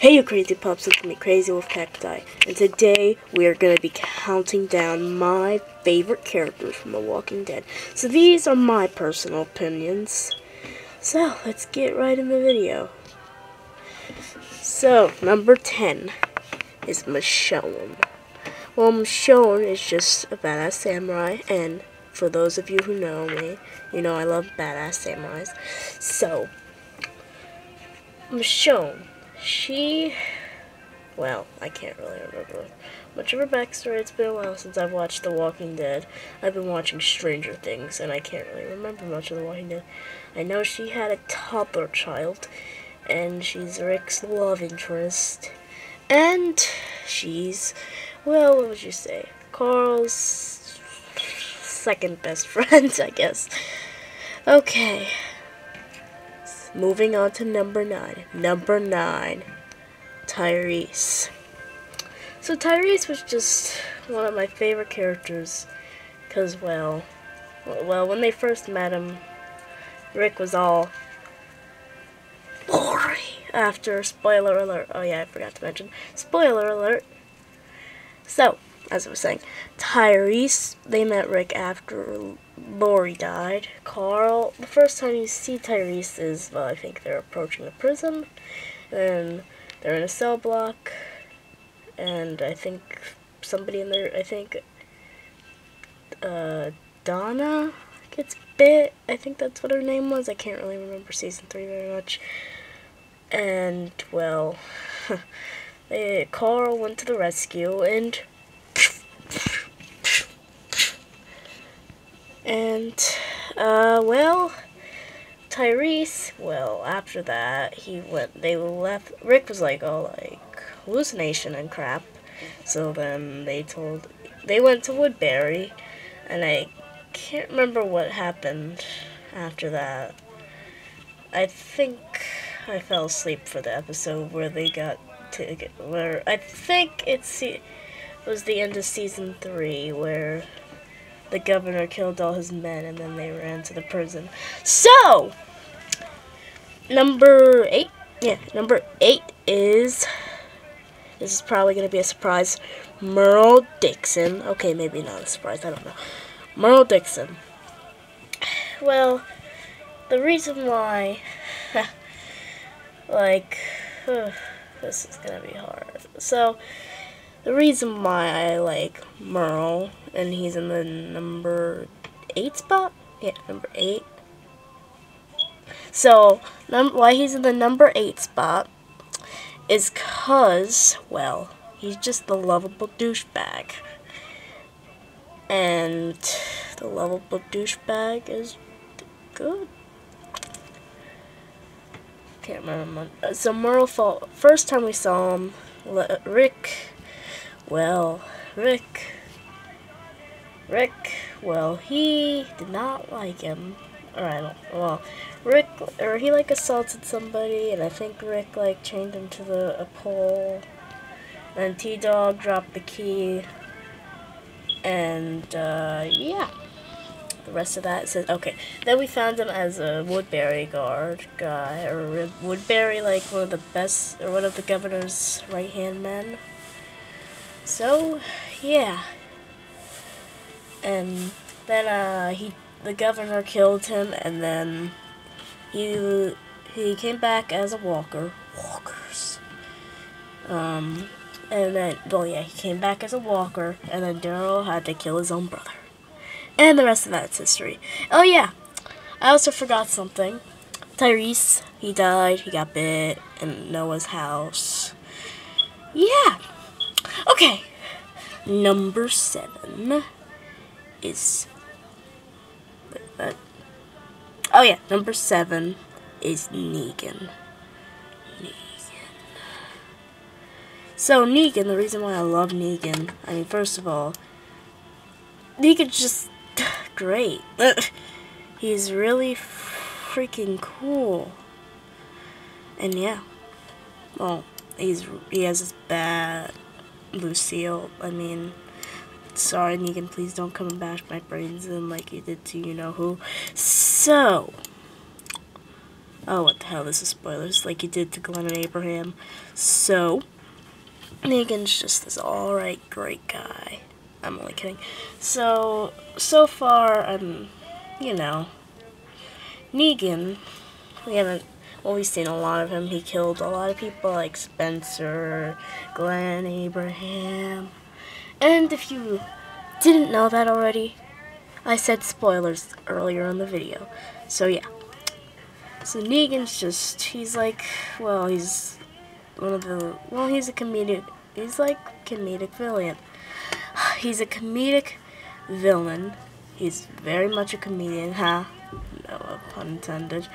Hey you crazy pups, it's me Crazy Wolf Cacti, and today we are going to be counting down my favorite characters from The Walking Dead. So these are my personal opinions. So let's get right in the video. So number 10 is Michonne. Well, Michonne is just a badass samurai, and for those of you who know me, you know I love badass samurais. So Michonne, well, I can't really remember much of her backstory. It's been a while since I've watched The Walking Dead. I've been watching Stranger Things, and I can't really remember much of The Walking Dead. I know she had a toddler child, and she's Rick's love interest. And she's, well, what would you say? Carl's second best friend, I guess. Okay. Moving on to number 9. Number 9, Tyrese. So Tyrese was just one of my favorite characters, because, well, when they first met him, Rick was all Lori after, spoiler alert, oh yeah, I forgot to mention, spoiler alert. So, as I was saying, Tyrese, they met Rick after Lori died. Carl, the first time you see Tyrese is, well, I think they're approaching the prison, and they're in a cell block, and I think somebody in there, I think, Donna gets bit. I think that's what her name was. I can't really remember season 3 very much. And, well, Carl went to the rescue, well, Tyrese, well, after that, they left, Rick was like, oh, like, hallucination and crap, so then they went to Woodbury, and I can't remember what happened after that. I think I fell asleep for the episode where they got to, where, I think it was the end of season 3, where the governor killed all his men, and then they ran to the prison. So, number 8 is, this is probably going to be a surprise, Merle Dixon. Okay, maybe not a surprise, I don't know. Merle Dixon. Well, the reason why, like, this is going to be hard. So, the reason why I like Merle, and he's in the number 8 spot? Yeah, number 8. So, why he's in the number 8 spot is because, well, he's just the lovable douchebag. And the lovable douchebag is good. Can't remember. So, Merle, first time we saw him, Rick, well, he did not like him. Alright, well, he like assaulted somebody, and I think Rick like chained him to a pole. Then T-Dog dropped the key, and yeah. The rest of that says, okay. Then we found him as a Woodbury guard guy, or Woodbury, like one of the best, or one of the governor's right-hand men. So, yeah. And then the governor killed him, and then he came back as a walker. Walkers. And then, well, yeah, he came back as a walker, and then Daryl had to kill his own brother. And the rest of that's history. Oh yeah, I also forgot something. Tyrese, he died, he got bit in Noah's house. Yeah. Okay. Number 7 is, oh yeah, number 7 is Negan. So Negan, the reason why I love Negan, I mean, first of all, Negan's just great. He's really freaking cool. And yeah, well, he has this bad Lucille. I mean, sorry Negan, please don't come and bash my brains in like you did to you know who. So, Oh, what the hell, this is spoilers, like he did to Glenn and Abraham. So, Negan's just this alright, great guy. I'm only kidding. So far, you know, Negan, we've seen a lot of him. He killed a lot of people like Spencer, Glenn, Abraham. And if you didn't know that already, I said spoilers earlier in the video. So yeah. So Negan's just, he's like, well, he's he's a comedic, he's like comedic villain. He's a comedic villain. He's very much a comedian, huh? No pun intended.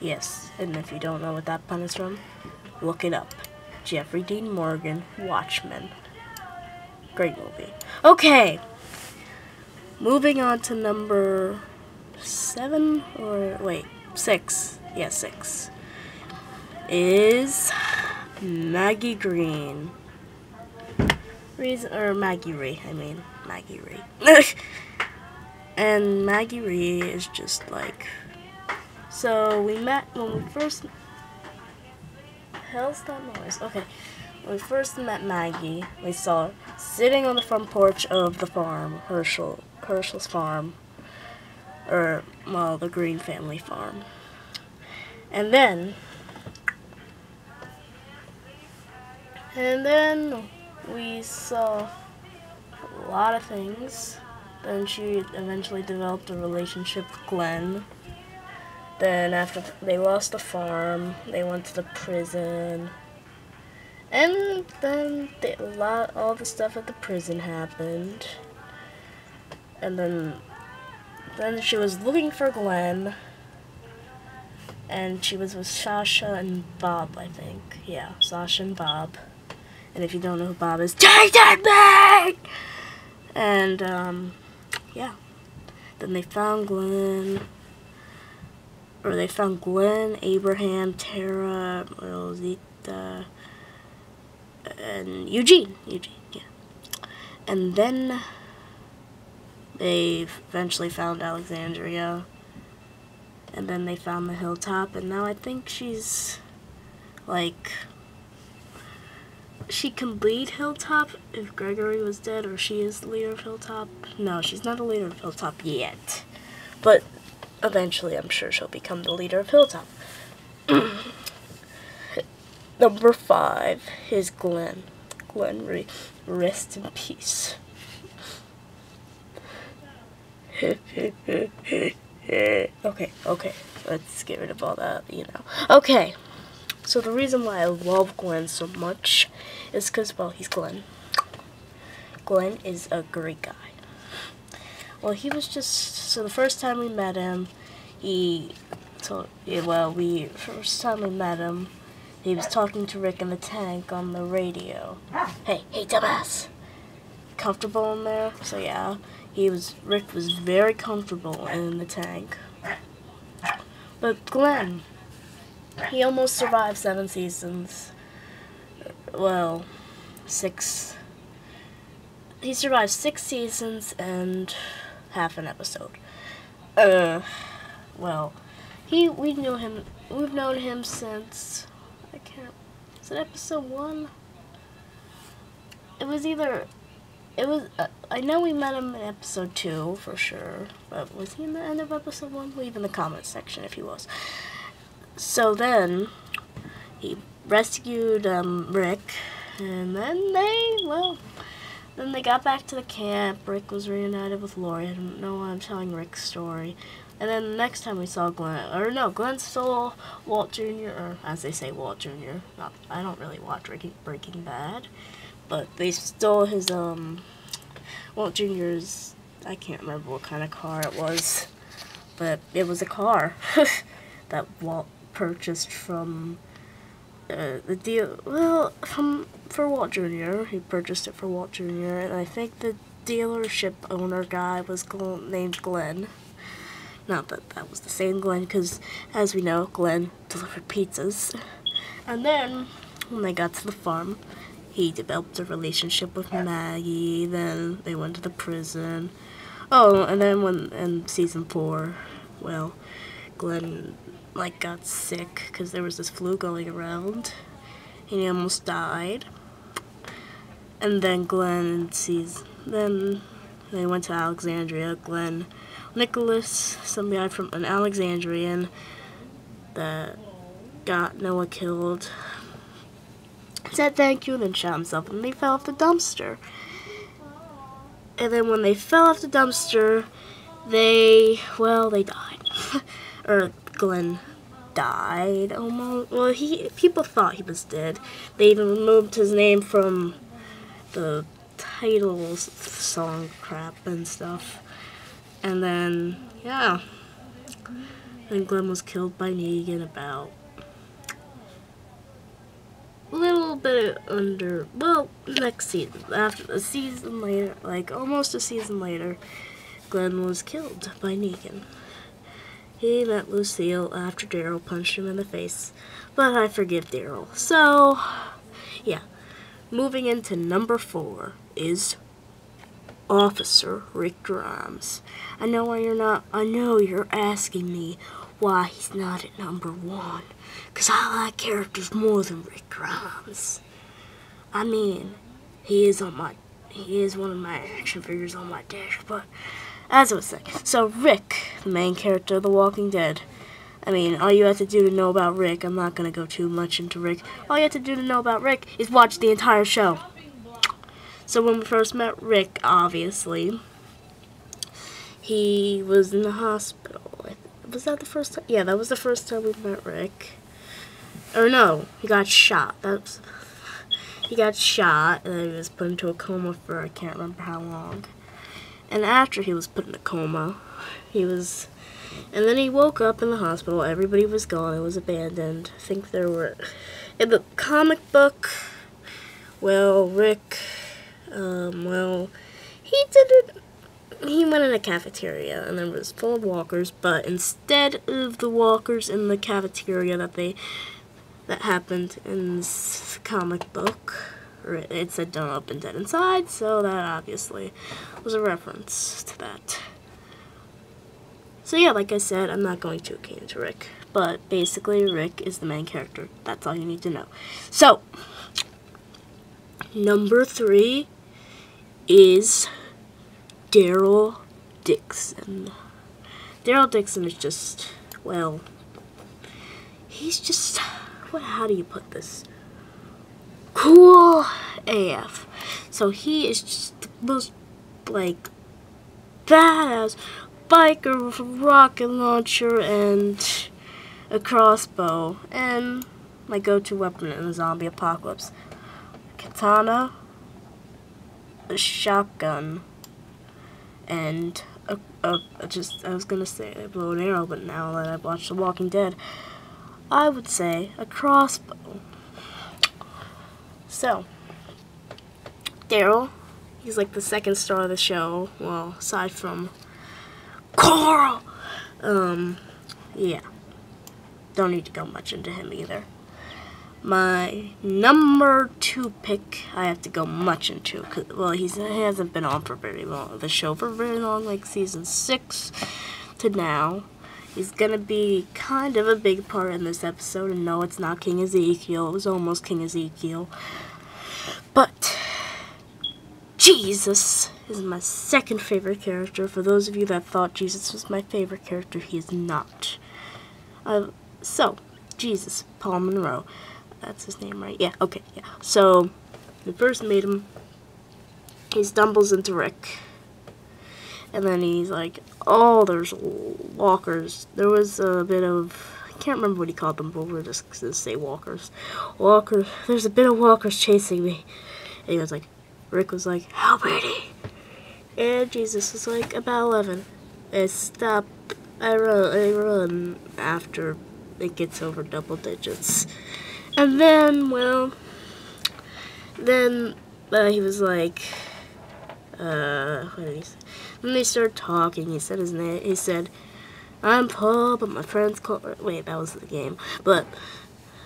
Yes, and if you don't know what that pun is from, look it up. Jeffrey Dean Morgan, Watchmen. Great movie. Okay, moving on to number 7, or wait, 6. Yeah, 6. Is Maggie Green. Maggie Rhee, Maggie Rhee. And Maggie Rhee is just like, so we met when we first, hell's that noise? Okay, when we first met Maggie, we saw her sitting on the front porch of the farm, Herschel's farm, or, well, the Green family farm. And then we saw a lot of things. Then she eventually developed a relationship with Glenn. Then after they lost the farm, they went to the prison. And then all the stuff at the prison happened. And then she was looking for Glenn. And she was with Sasha and Bob, I think. Yeah, Sasha and Bob. And if you don't know who Bob is, take that back! And, yeah. Then they found Glenn. Or they found Glenn, Abraham, Tara, Rosita, and Eugene, yeah. And then they eventually found Alexandria. And then they found the hilltop, and now I think she's, like, she can lead Hilltop if Gregory was dead, or she is the leader of Hilltop. No, she's not the leader of Hilltop yet. But eventually, I'm sure she'll become the leader of Hilltop. Number 5 is Glenn. Glenn Rhee, rest in peace. Okay, let's get rid of all that, you know. Okay, so the reason why I love Glenn so much is because, well, he's Glenn. Glenn is a great guy. Well, he was just, so the first time we met him, he was talking to Rick in the tank on the radio. Hey, dumbass. Comfortable in there? So yeah, Rick was very comfortable in the tank. But Glenn, he almost survived 7 seasons. Well, 6. He survived 6 seasons and half an episode. Well, we've known him since, is it episode 1? I know we met him in episode 2 for sure, but was he in the end of episode 1? Leave in the comments section if he was. So then, he rescued Rick, and then they got back to the camp. Rick was reunited with Lori. I don't know why I'm telling Rick's story. And then the next time we saw Glenn stole Walt Jr., or as they say, Walt Jr. I don't really watch Breaking Bad, but they stole his, Walt Jr.'s, I can't remember what kind of car it was, but it was a car that Walt purchased from for Walt Jr. He purchased it for Walt Jr., and I think the dealership owner guy was named Glenn. Not that that was the same Glenn, because as we know, Glenn delivered pizzas. And then, when they got to the farm, he developed a relationship with Maggie. Then they went to the prison. Oh, and then in season 4, well, Glenn like got sick because there was this flu going around, and he almost died. And then Glenn sees. Then they went to Alexandria. Glenn, Nicholas, some guy from an Alexandrian that got Noah killed, said thank you, and then shot himself, and they fell off the dumpster. And then when they fell off the dumpster, they died. Or Glenn died almost. Well, people thought he was dead. They even removed his name from the titles, song crap and stuff. And then, yeah. And Glenn was killed by Negan about a little bit under, well, next season. After a season later, like almost a season later, Glenn was killed by Negan. He met Lucille after Daryl punched him in the face, but I forgive Daryl. So, yeah. Moving into number 4 is Officer Rick Grimes. I know you're asking me why he's not at number 1. Because I like characters more than Rick Grimes. I mean, he is one of my action figures on my desk, but as I was saying, so Rick, the main character of The Walking Dead. I mean, all you have to do to know about Rick, I'm not going to go too much into Rick. All you have to do to know about Rick is watch the entire show. So when we first met Rick, obviously, he was in the hospital. Was that the first time? Yeah, that was the first time we met Rick. Or no, he got shot. He got shot, and then he was put into a coma for I can't remember how long. And after he was put in a coma, and then he woke up in the hospital. Everybody was gone. It was abandoned. I think there were, in the comic book, well, Rick, he went in a cafeteria, and it was full of walkers, but instead of the walkers in the cafeteria that happened in this comic book, it said "Don't open dead inside," so that obviously was a reference to that. So yeah, like I said, I'm not going to get into Rick, but basically Rick is the main character. That's all you need to know. So, number 3 is Daryl Dixon. Daryl Dixon is just, well, he's just, how do you put this? Cool AF. So he is just the most, like, badass biker with a rocket launcher and a crossbow. And my go-to weapon in the zombie apocalypse. Katana, a shotgun, and I was gonna say a bow and arrow, but now that I've watched The Walking Dead, I would say a crossbow. So, Daryl, he's like the second star of the show, well, aside from Carl. Yeah, don't need to go much into him either. My number 2 pick, I have to go much into, cause, well, he hasn't been on for very long, the show for very long, like season 6 to now. He's gonna be kind of a big part in this episode, and no, it's not King Ezekiel. It was almost King Ezekiel. But Jesus is my second favorite character. For those of you that thought Jesus was my favorite character, he is not. So, Jesus, Paul Monroe. That's his name, right? Yeah, okay, yeah. So, we first meet him. He stumbles into Rick. And then he's like, oh, there's walkers. There was a bit of, I can't remember what he called them, but we're just going to say walkers. Walkers, there's a bit of walkers chasing me. And he was like, Rick was like, how many? And Jesus was like, about 11. And stop, I run after it gets over double digits. And then, well, he was like, what did he say? Then they started talking. He said his name. He said, I'm Paul, but my friends call... Wait, that was the game. But,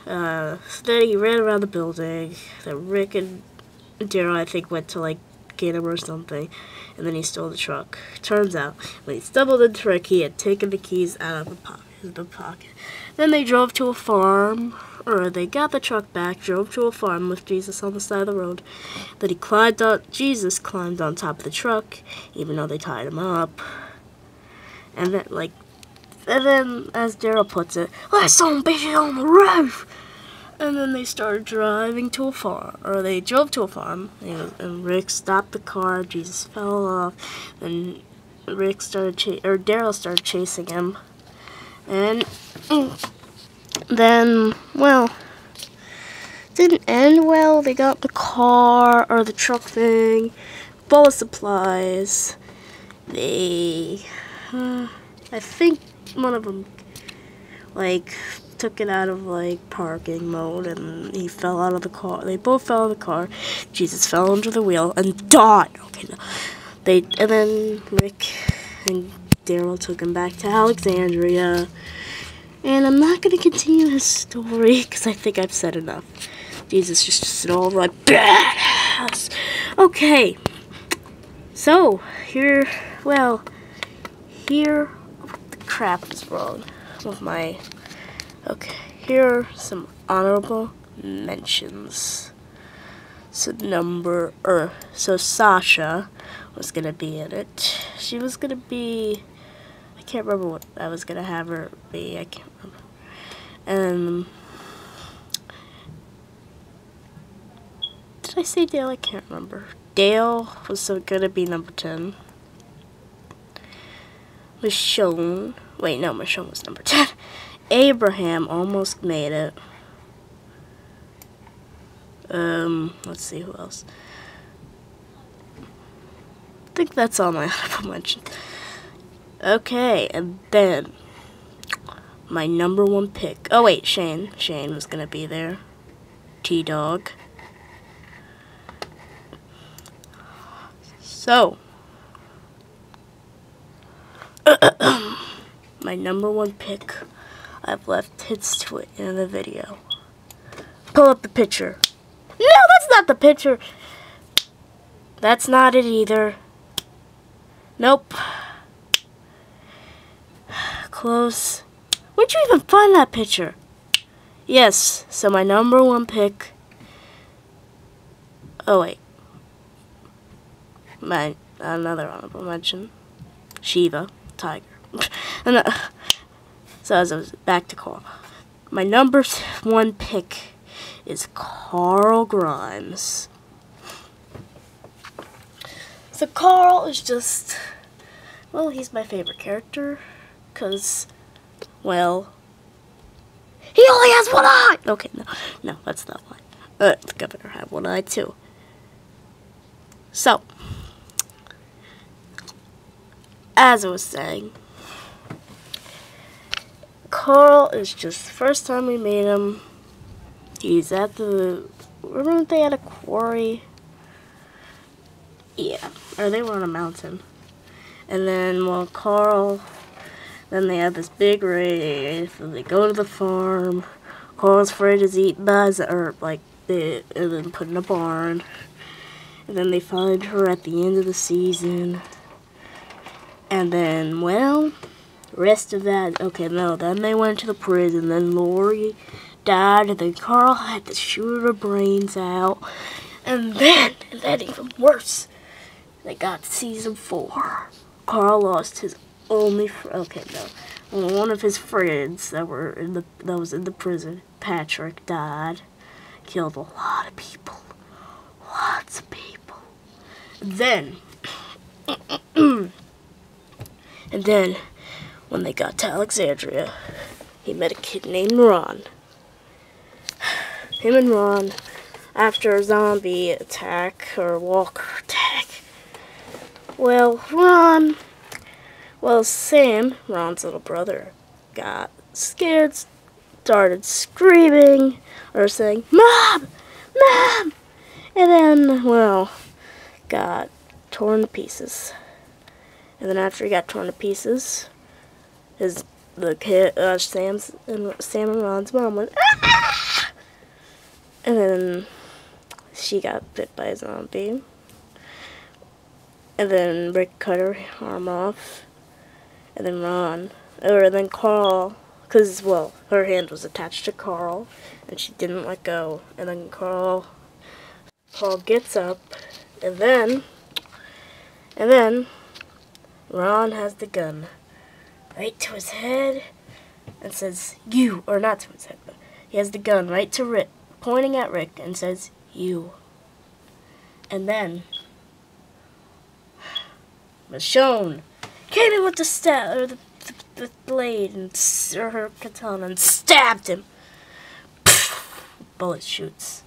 then he ran around the building. Then Rick and Daryl, I think, went to, like, get him or something. And then he stole the truck. Turns out, when he stumbled into Rick, he had taken the keys out of the pocket. Then they drove to a farm, or they got the truck back, drove to a farm with Jesus on the side of the road. Then Jesus climbed on top of the truck, even though they tied him up. And then, as Daryl puts it, "Let's some bitches on the roof!" And then they started driving to a farm, or they drove to a farm, and Rick stopped the car, Jesus fell off, and Daryl started chasing him. And then, well, didn't end well. They got the car, or the truck thing, full of supplies. I think one of them, took it out of, parking mode, and he fell out of the car. They both fell out of the car. Jesus fell under the wheel and died. Okay, no. And then Rick and Daryl took him back to Alexandria. And I'm not going to continue his story, because I think I've said enough. Jesus just an all-right badass. Okay. So, here the crap is wrong with my... Okay, here are some honorable mentions. So Sasha was gonna be in it. She was gonna be... I can't remember what I was gonna have her be. I can't remember. And... Did I say Dale? I can't remember. Dale was gonna be number 10. Michonne. Wait, no, Michonne was number 10. Abraham almost made it. Let's see who else. I think that's all my honorable mentions. Okay, and then my number 1 pick. Oh wait, Shane. Shane was gonna be there. T-Dog. So, my number 1 pick. I've left hints to it in the video. Pull up the picture. No, that's not the picture. That's not it either. Nope. Close. Where'd you even find that picture? Yes, so my number 1 pick. Oh wait. Another honorable mention. Shiva, Tiger. So as I was back to Carl. My number 1 pick is Carl Grimes. So Carl is just, well, he's my favorite character, because, well, he only has 1 eye! Okay, no, that's not one. The governor had 1 eye too. So, as I was saying, Carl is just the first time we made him. He's at weren't they at a quarry? Yeah, or they were on a mountain. And then, well, then they have this big race, and they go to the farm. Carl's afraid he's eaten by and then put in a barn. And then they find her at the end of the season. And then, well, rest of that, okay, no, then they went to the prison, then Lori died, and then Carl had to shoot her brains out, and then even worse, they got to season 4. Carl lost his only, one of his friends that was in the prison, Patrick, died, killed a lot of people, lots of people. Then, and then, when they got to Alexandria, he met a kid named Ron. Him and Ron, after a zombie attack, or walker attack, Sam, Ron's little brother, got scared, started screaming, or saying, "Mom! Mom!" And then, got torn to pieces. And then after he got torn to pieces, Sam and Ron's mom went, "Ah!" And then she got bit by a zombie. And then Rick cut her arm off. And then Carl because, well, her hand was attached to Carl, and she didn't let go. And then Carl gets up, and then Ron has the gun right to his head and says, "You," or not to his head, but he has the gun right to Rick, pointing at Rick, and says, "You." And then Michonne came in with the blade and or her katana and stabbed him. Bullet shoots.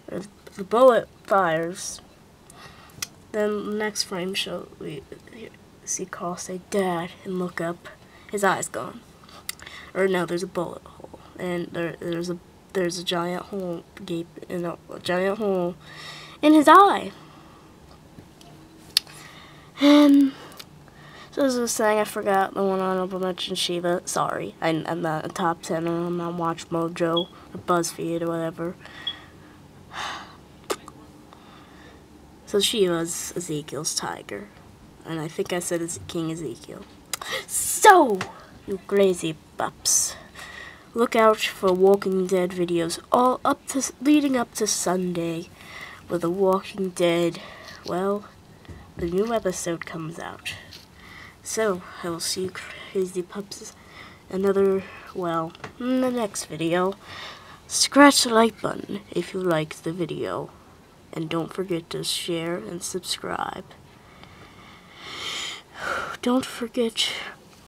The bullet fires. Then the next frame we see Carl say, "Dad," and look up. His eye's gone. Or no, there's a bullet hole, and there's a giant hole a giant hole in his eye. And so as I was saying, I forgot the one honorable mention, Shiva. Sorry, I'm not a top 10, and I'm not Watch Mojo or BuzzFeed or whatever. So Shiva's Ezekiel's tiger, and I think I said it's King Ezekiel. So, you crazy pups, look out for Walking Dead videos all leading up to Sunday, where The Walking Dead, well, the new episode comes out. So, I will see you crazy pups in the next video. Scratch the like button if you liked the video. And don't forget to share and subscribe. Don't forget